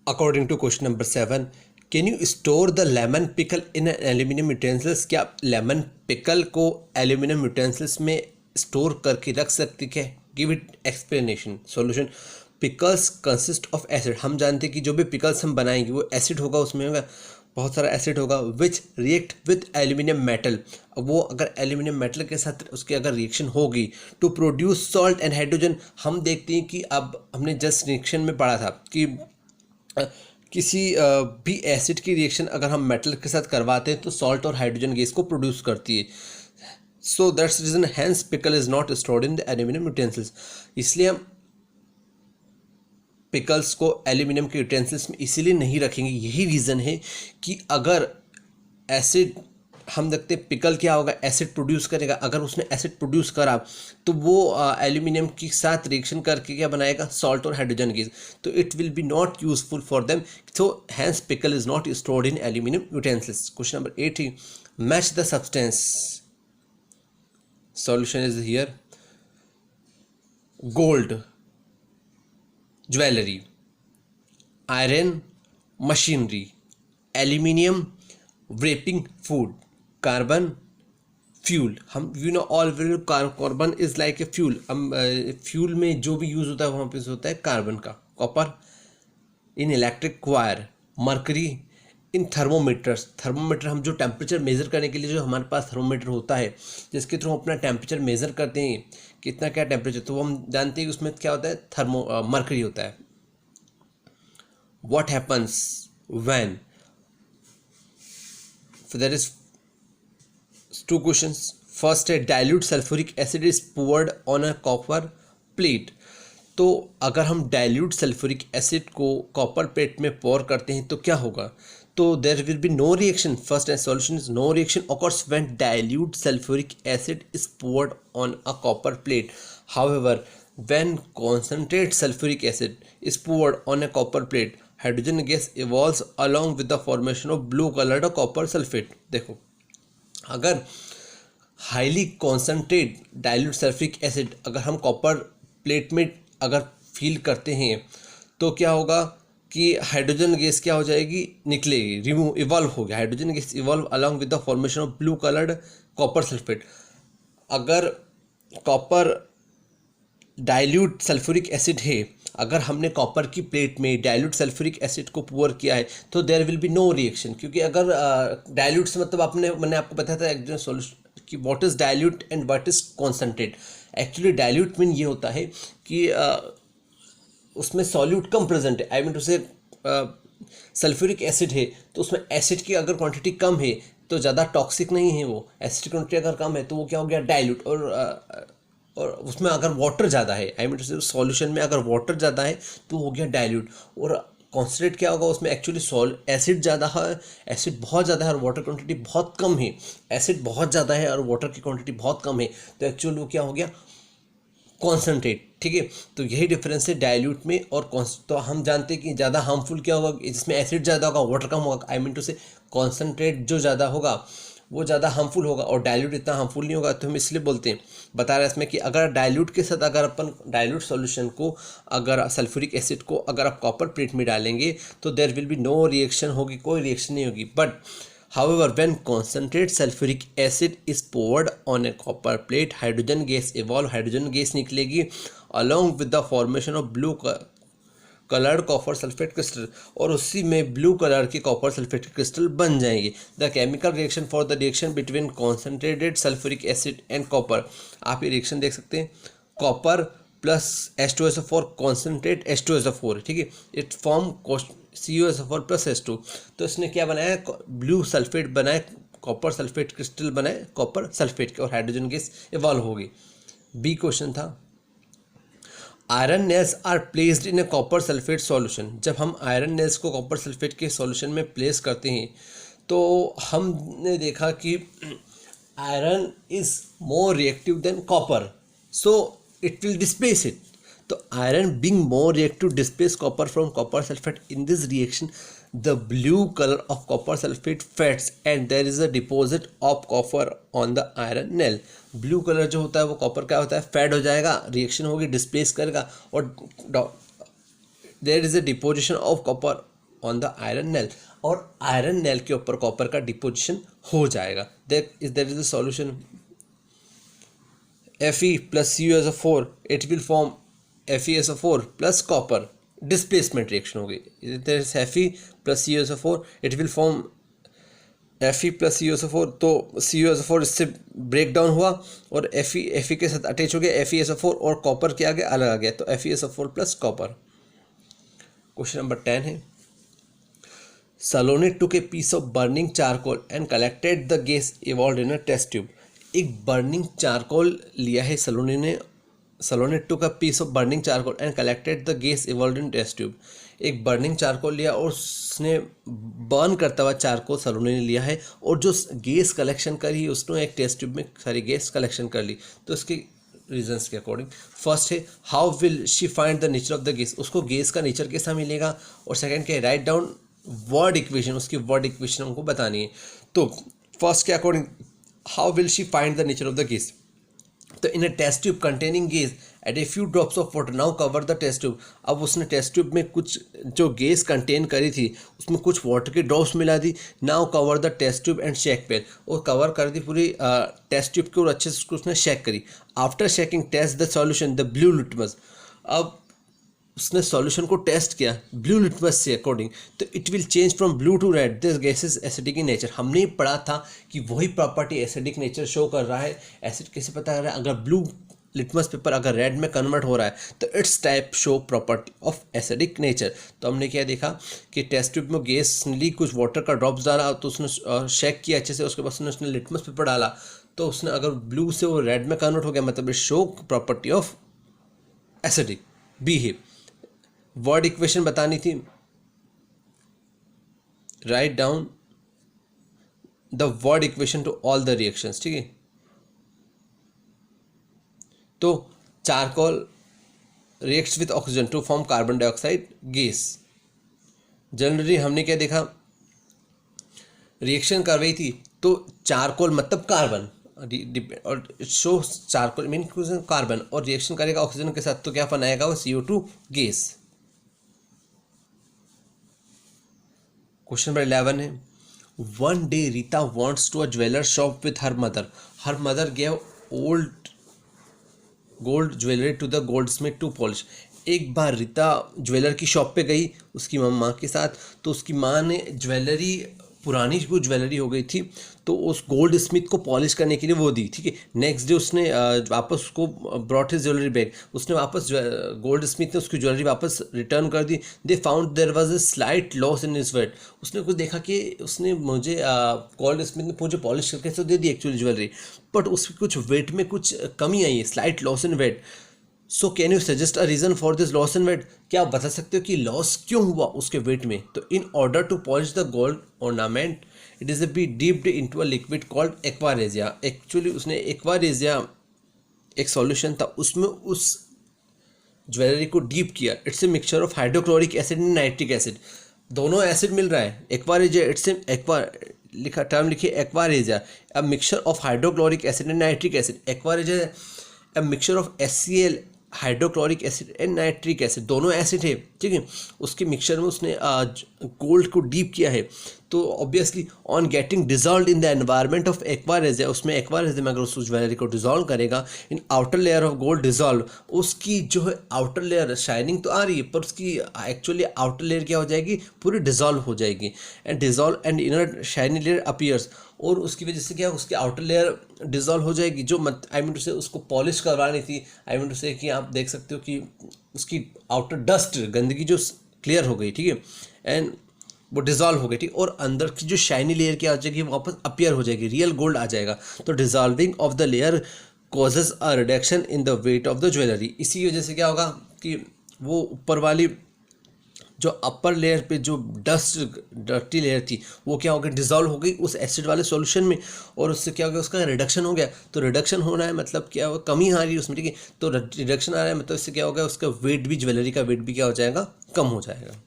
According to question number 7, can you store the lemon pickle in an aluminum utensils? क्या आप lemon pickle को aluminium utensils में store करके रख सकते क्या? Give it explanation. Solution. Pickles consist of acid. हम जानते हैं कि जो भी पिकल्स हम बनाएंगे वो एसिड होगा, उसमें होगा बहुत सारा एसिड होगा, विच रिएक्ट विथ एल्यूमिनियम मेटल. वो अगर एल्यूमिनियम मेटल के साथ उसकी अगर रिएक्शन होगी to produce salt and hydrogen. हम देखते हैं कि अब हमने जस्ट रिएक्शन में पढ़ा था कि किसी भी एसिड की रिएक्शन अगर हम मेटल के साथ करवाते हैं तो सॉल्ट और हाइड्रोजन गैस को प्रोड्यूस करती है. So that's reason hence pickle is not stored in the aluminium utensils. इसलिए हम पिकल्स को एल्यूमिनियम के यूटेंसिल्स में इसीलिए नहीं रखेंगे. यही रीज़न है कि अगर एसिड, हम देखते हैं पिकल क्या होगा, एसिड प्रोड्यूस करेगा. अगर उसने एसिड प्रोड्यूस करा तो वो एल्यूमिनियम के साथ रिएक्शन करके क्या बनाएगा, सॉल्ट और हाइड्रोजन गैस. तो it will be not useful for them. So hence pickle is not stored in aluminium utensils. Question number 8 है match the substance. Solution is here. Gold jewellery, iron machinery, aluminium wrapping food, carbon fuel. हम you know all carbon is like a fuel. हम fuel में जो भी use होता है वहाँ पे होता है कार्बन का. कॉपर इन इलेक्ट्रिक वायर, मरकरी इन थर्मोमीटर्स. थर्मोमीटर हम जो टेम्परेचर मेज़र करने के लिए जो हमारे पास थर्मोमीटर होता है जिसके थ्रू हम अपना टेम्परेचर मेज़र करते हैं कितना क्या टेम्परेचर, तो हम जानते हैं कि उसमें क्या होता है, मरकरी होता है. What happens when. So there is two questions. First है dilute sulfuric acid is poured on a copper plate. तो अगर हम dilute sulfuric acid को copper plate में pour करते हैं तो क्या होगा. तो there will be no reaction. First solution is no reaction occurs when dilute sulfuric acid is poured on a copper plate. However, when concentrate sulfuric acid is poured on a copper plate, hydrogen gas evolves along with the formation of blue coloured copper sulphate. देखो अगर highly concentrate dilute sulphuric acid अगर हम copper plate में अगर feel करते हैं तो क्या होगा कि हाइड्रोजन गैस क्या हो जाएगी, निकलेगी, रिमूव, इवॉल्व हो गया. Hydrogen gas evolve along with the formation of blue coloured copper sulphate. अगर कॉपर डाइल्यूट सल्फ्यूरिक एसिड है, अगर हमने कॉपर की प्लेट में डाइल्यूट सल्फ्यूरिक एसिड को पुअर किया है तो there will be no reaction. क्योंकि अगर डाइल्यूट से मतलब मैंने आपको बताया था एक सोल्यूशन कि what is dilute and what is concentrate. Actually dilute mean ये होता है कि उसमें सॉल्यूट कम प्रेजेंट है. आई मीन टू से सल्फ्यूरिक एसिड है तो उसमें एसिड की अगर क्वांटिटी कम है तो ज़्यादा टॉक्सिक नहीं है वो. एसिड की क्वांटिटी अगर कम है तो वो क्या हो गया, डाइल्यूट. और उसमें अगर वाटर ज़्यादा है, आई मीन सॉल्यूशन में अगर वाटर ज़्यादा है तो हो गया डाइल्यूट. और कॉन्सेंट्रेट क्या होगा, उसमें एक्चुअली एसिड ज़्यादा है, एसिड बहुत ज़्यादा है और वाटर क्वांटिटी बहुत कम है. एसिड बहुत ज़्यादा है और वाटर की क्वांटिटी बहुत कम है तो एक्चुअली वो क्या हो गया, कॉन्सेंट्रेट. ठीक है, तो यही डिफरेंस है डाइल्यूट में और तो हम जानते हैं कि ज़्यादा हार्मफुल क्या होगा, जिसमें एसिड ज़्यादा होगा वाटर कम होगा. आई मीन टू से कॉन्सेंट्रेट जो ज़्यादा होगा वो ज़्यादा हार्मफुल होगा और डाइल्यूट इतना हार्मफुल नहीं होगा. तो हम इसलिए बोलते हैं, बता रहे हैं इसमें कि अगर डाइल्यूट के साथ अगर अपन डाइल्यूट सॉल्यूशन को अगर सल्फ्यूरिक एसिड को अगर आप कॉपर प्लेट में डालेंगे तो there will be no reaction होगी, कोई रिएक्शन नहीं होगी. But however when concentrate sulfuric acid is poured on a copper plate, hydrogen gas evolve, hydrogen gas निकलेगी along with the formation of blue coloured copper sulphate crystal और उसी में blue colour की copper sulphate crystal बन जाएंगे. The chemical reaction for the reaction between concentrated sulphuric acid and copper. आप ये reaction देख सकते हैं, copper plus H2SO4 concentrate H2SO4. ठीक है, it form CuSO4 plus H2. तो इसने क्या बनाया, ब्लू सल्फेट बनाए, कॉपर सल्फेट क्रिस्टल बनाए कॉपर सल्फेट के और हाइड्रोजन गैस इवॉल्व होगी. बी क्वेश्चन था iron nails are placed in a copper sulphate solution. जब हम आयरन नेल्स को कॉपर सल्फेट के सॉल्यूशन में प्लेस करते हैं तो हमने देखा कि iron is more reactive than copper, so it will displace it. तो iron being more reactive to displace copper from copper sulfate. In this reaction the blue color of copper sulfate fades and there is a deposit of copper on the iron nail. Blue colour जो होता है वो copper क्या होता है, fade हो जाएगा, reaction होगी, डिस्प्लेस करेगा और there is a deposition of copper on the iron nail, और आयरन नेल के ऊपर कॉपर का डिपोजिशन हो जाएगा. That is the solution. Fe plus CuSO4 it will form FeSO4 plus copper. Displacement reaction हो गई. Fe plus CuSO4 it will form Fe plus CuSO4. तो CuSO4 इससे ब्रेक डाउन हुआ और Fe के साथ अटैच हो गया FeSO4 और कॉपर के आगे अलग आ गया, तो FeSO4 plus copper. Question number 10 है. Salonit took a piece of burning charcoal and collected the gas evolved in a test tube. एक बर्निंग चारकोल लिया है सलोनेट टू का piece of burning charcoal and collected the gas evolved in test tube. एक burning charcoal लिया और उसने बर्न करता हुआ चारकोल सलोने ने लिया है और जो गैस कलेक्शन करी उसने एक टेस्ट ट्यूब में सारी गैस कलेक्शन कर ली. तो इसके रीजंस के अकॉर्डिंग फर्स्ट है how will she find the nature of the gas, उसको गैस का नेचर कैसा मिलेगा. और सेकंड के राइट डाउन वर्ड इक्वेशन, उसकी वर्ड इक्वेशन हमको बतानी है. तो फर्स्ट के according how will she find the nature of the gas. तो in a test tube containing gas add a few drops of water, now cover the test tube. अब उसने test tube में कुछ जो गैस कंटेन करी थी उसमें कुछ वाटर के ड्रॉप्स मिला दी. Now cover the test tube and shake well, और कवर कर दी पूरी टेस्ट ट्यूब की और अच्छे से उसको उसने शेक करी. After shaking test the solution the blue litmus. अब उसने सॉल्यूशन को टेस्ट किया ब्लू लिटमस से अकॉर्डिंग, तो it will change from blue to red. This gas is acidic in nature. हमने ही पढ़ा था कि वही प्रॉपर्टी एसिडिक नेचर शो कर रहा है. एसिड कैसे पता कर रहा है, अगर ब्लू लिटमस पेपर अगर रेड में कन्वर्ट हो रहा है तो it's type show property of acidic nature. तो हमने क्या देखा कि टेस्ट ट्यूब में गैस ली, कुछ वाटर का ड्रॉप्स डाला तो उसने शेक किया अच्छे से, उसके बाद उसने लिटमस पेपर डाला तो उसने अगर ब्लू से वो रेड में कन्वर्ट हो गया, मतलब it show property of acidic. B है वर्ड इक्वेशन बतानी थी. Write down the word equation to all the reactions. ठीक है, तो charcoal reacts with oxygen to form carbon dioxide gas. Generally हमने क्या देखा, रिएक्शन कर रही थी तो चारकोल मतलब कार्बन और शो चारकोल मीन कार्बन और रिएक्शन करेगा ऑक्सीजन के साथ, तो क्या बनाएगा वो CO2 गैस. क्वेश्चन नंबर 11 है. One day Rita wants to a jeweller shop with her mother. Her mother gave old gold jewellery to the gold smith to polish. एक बार रीता ज्वेलर की शॉप पे गई उसकी माँ के साथ, तो उसकी माँ ने ज्वेलरी पुरानी कुछ ज्वेलरी हो गई थी तो उस गोल्ड स्मिथ को पॉलिश करने के लिए वो दी. ठीक है, नेक्स्ट डे उसने वापस उसको ब्रॉट हिज ज्वेलरी बैग, उसने वापस गोल्ड स्मिथ ने उसकी ज्वेलरी वापस रिटर्न कर दी. They found there was a slight loss in his weight. उसने कुछ देखा कि उसने मुझे गोल्ड स्मिथ ने मुझे पॉलिश करके तो दे दी एक्चुअली ज्वेलरी, बट उसकी कुछ वेट में कुछ कमी आई है, slight loss in weight. So can you suggest a reason for this loss in weight. क्या आप बता सकते हो कि लॉस क्यों हुआ उसके वेट में. तो in order to polish the gold ornament it is be dipped into a liquid called aqua regia. Actually उसने एक्वारेजिया एक सॉल्यूशन था उसमें उस ज्वेलरी को डीप किया. It's a mixture of hydrochloric acid and nitric acid. दोनों एसिड मिल रहा है. एक्वारेजिया इट्स लिखा टर्म लिखिए aqua regia, a mixture of hydrochloric acid and nitric acid. Aqua regia a mixture of HCl hydrochloric acid and nitric acid, दोनों acid है. ठीक है, उसके मिक्सचर में उसने गोल्ड को डीप किया है. तो obviously on getting dissolve in the environment of aqua regia, उसमें एक्वारेजिया में अगर उस ज्वेलरी को डिजॉल्व करेगा इन outer layer of gold dissolve, उसकी जो है आउटर लेयर शाइनिंग तो आ रही है पर उसकी एक्चुअली आउटर लेयर क्या हो जाएगी, पूरी डिजॉल्व हो जाएगी. And dissolve and inner shiny layer appears, और उसकी वजह से क्या उसकी आउटर लेयर डिजॉल्व हो जाएगी. जो आई मीन टू से उसको पॉलिश करवानी थी, आई मीन टू से कि आप देख सकते हो कि उसकी आउटर डस्ट गंदगी जो क्लियर हो गई. ठीक है, एंड वो डिजॉल्व हो गई. ठीक, और अंदर की जो शाइनी लेयर क्या हो जाएगी वापस अपीयर हो जाएगी, रियल गोल्ड आ जाएगा. तो dissolving of the layer causes a reduction in the weight of the jewellery. इसी वजह से क्या होगा कि वो ऊपर वाली जो अपर लेयर पे जो डर्टी लेयर थी वो क्या हो गई, डिजॉल्व हो गई उस एसिड वाले सॉल्यूशन में, और उससे क्या हो गया, उसका रिडक्शन हो गया. तो रिडक्शन होना है मतलब क्या हो, कमी आ रही है उसमें. ठीक है, तो रिडक्शन आ रहा है मतलब इससे क्या हो गया, उसका वेट भी, ज्वेलरी का वेट भी क्या हो जाएगा, कम हो जाएगा.